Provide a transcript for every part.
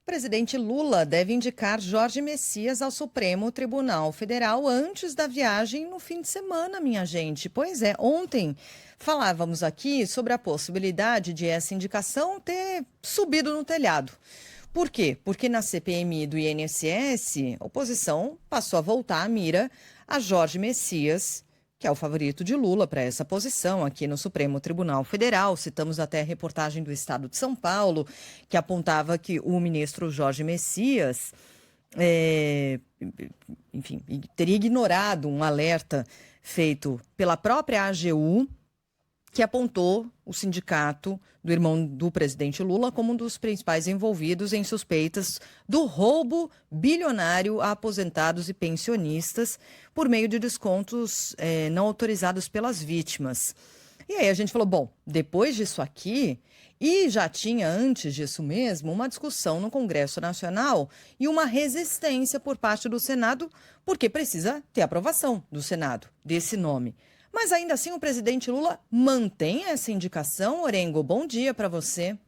Presidente Lula deve indicar Jorge Messias ao Supremo Tribunal Federal antes da viagem no fim de semana, minha gente. Pois é, ontem falávamos aqui sobre a possibilidade de essa indicação ter subido no telhado. Por quê? Porque na CPMI do INSS, a oposição passou a voltar a mira a Jorge Messias, que é o favorito de Lula para essa posição aqui no Supremo Tribunal Federal. Citamos até a reportagem do Estado de São Paulo, que apontava que o ministro Jorge Messias, é, enfim, teria ignorado um alerta feito pela própria AGU, que apontou o sindicato do irmão do presidente Lula como um dos principais envolvidos em suspeitas do roubo bilionário a aposentados e pensionistas por meio de descontos não autorizados pelas vítimas. E aí a gente falou, bom, depois disso aqui, e já tinha antes disso mesmo uma discussão no Congresso Nacional e uma resistência por parte do Senado, porque precisa ter aprovação do Senado desse nome. Mas ainda assim o presidente Lula mantém essa indicação. Orengo, bom dia para você.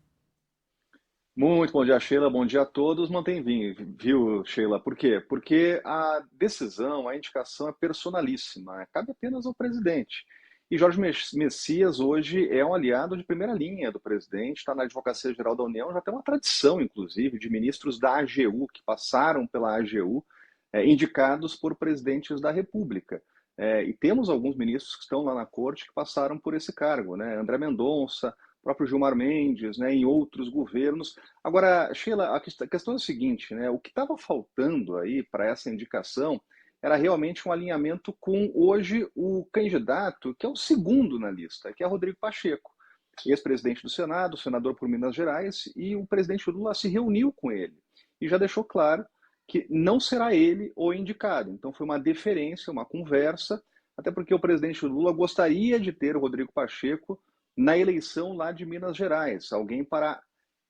Muito bom dia, Sheila. Bom dia a todos. Mantém viu, Sheila? Por quê? Porque a decisão, a indicação é personalíssima, né? Cabe apenas ao presidente. E Jorge Messias hoje é um aliado de primeira linha do presidente, está na Advocacia Geral da União, já tem uma tradição, inclusive, de ministros da AGU, que passaram pela AGU, indicados por presidentes da República. E temos alguns ministros que estão lá na corte que passaram por esse cargo, né? André Mendonça, próprio Gilmar Mendes, né, em outros governos. Agora, Sheila, a questão é a seguinte, né? O que estava faltando aí para essa indicação era realmente um alinhamento com hoje o candidato que é o segundo na lista, que é Rodrigo Pacheco, ex-presidente do Senado, senador por Minas Gerais, e o presidente Lula se reuniu com ele e já deixou claro que não será ele o indicado. Então foi uma deferência, uma conversa, até porque o presidente Lula gostaria de ter o Rodrigo Pacheco na eleição lá de Minas Gerais, alguém para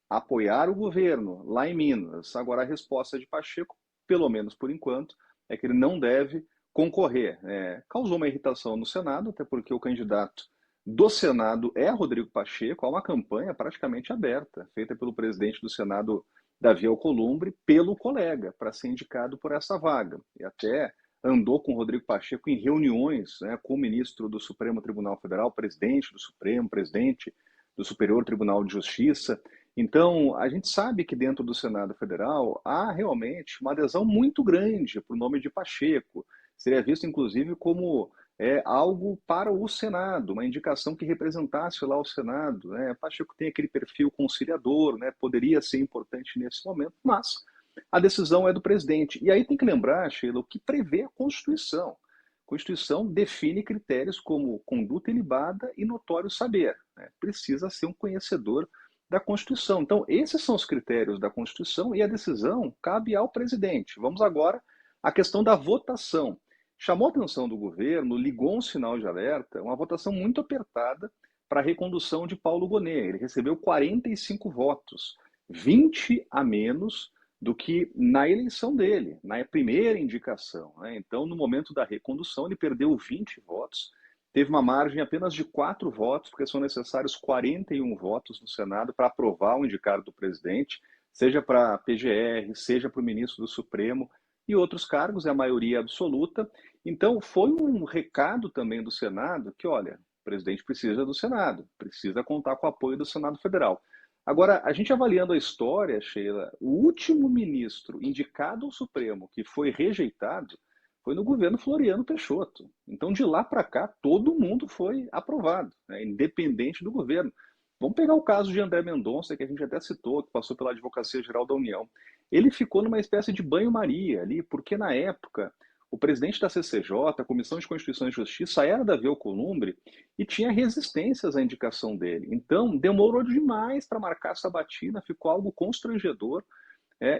apoiar o governo lá em Minas. Agora, a resposta de Pacheco, pelo menos por enquanto, é que ele não deve concorrer. Causou uma irritação no Senado, até porque o candidato do Senado é Rodrigo Pacheco, há uma campanha praticamente aberta, feita pelo presidente do Senado, Davi Alcolumbre, pelo colega, para ser indicado por essa vaga. E até andou com o Rodrigo Pacheco em reuniões, né, com o ministro do Supremo Tribunal Federal, presidente do Supremo, presidente do Superior Tribunal de Justiça. Então, a gente sabe que dentro do Senado Federal há realmente uma adesão muito grande para o nome de Pacheco. Seria visto, inclusive, como algo para o Senado, uma indicação que representasse lá o Senado, né? Pacheco tem aquele perfil conciliador, né? Poderia ser importante nesse momento, mas a decisão é do presidente. E aí tem que lembrar, Sheila, o que prevê a Constituição. A Constituição define critérios como conduta ilibada e notório saber, né? Precisa ser um conhecedor da Constituição. Então, esses são os critérios da Constituição e a decisão cabe ao presidente. Vamos agora à questão da votação. Chamou a atenção do governo, ligou um sinal de alerta, uma votação muito apertada para a recondução de Paulo Gonet. Ele recebeu 45 votos, 20 a menos do que na eleição dele, na primeira indicação, né? Então, no momento da recondução, ele perdeu 20 votos, teve uma margem apenas de 4 votos, porque são necessários 41 votos no Senado para aprovar o indicado do presidente, seja para a PGR, seja para o ministro do Supremo e outros cargos, é a maioria absoluta. Então, foi um recado também do Senado que, olha, o presidente precisa do Senado, precisa contar com o apoio do Senado Federal. Agora, a gente avaliando a história, Sheila, o último ministro indicado ao Supremo que foi rejeitado foi no governo Floriano Peixoto. Então, de lá para cá, todo mundo foi aprovado, né, independente do governo. Vamos pegar o caso de André Mendonça, que a gente até citou, que passou pela Advocacia Geral da União. Ele ficou numa espécie de banho-maria ali, porque na época o presidente da CCJ, a Comissão de Constituição e Justiça, era Davi Alcolumbre e tinha resistências à indicação dele. Então, demorou demais para marcar essa batina, ficou algo constrangedor,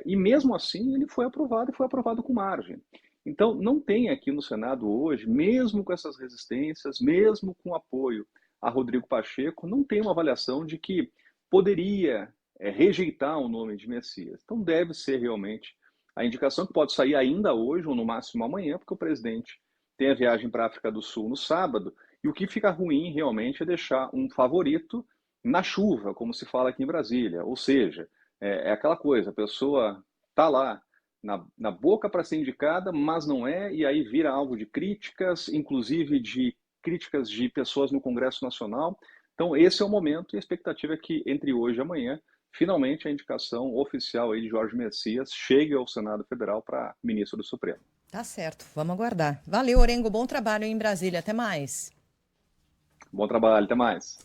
e mesmo assim ele foi aprovado e foi aprovado com margem. Então, não tem aqui no Senado hoje, mesmo com essas resistências, mesmo com apoio a Rodrigo Pacheco, não tem uma avaliação de que poderia rejeitar o nome de Messias. Então, deve ser realmente a indicação que pode sair ainda hoje ou no máximo amanhã, porque o presidente tem a viagem para a África do Sul no sábado, e o que fica ruim realmente é deixar um favorito na chuva, como se fala aqui em Brasília, ou seja, É aquela coisa, a pessoa está lá na boca para ser indicada, mas não é, e aí vira alvo de críticas, inclusive de críticas de pessoas no Congresso Nacional. Então, esse é o momento e a expectativa é que entre hoje e amanhã, finalmente a indicação oficial aí de Jorge Messias chegue ao Senado Federal para ministro do Supremo. Tá certo, vamos aguardar. Valeu, Orengo, bom trabalho aí em Brasília. Até mais. Bom trabalho, até mais.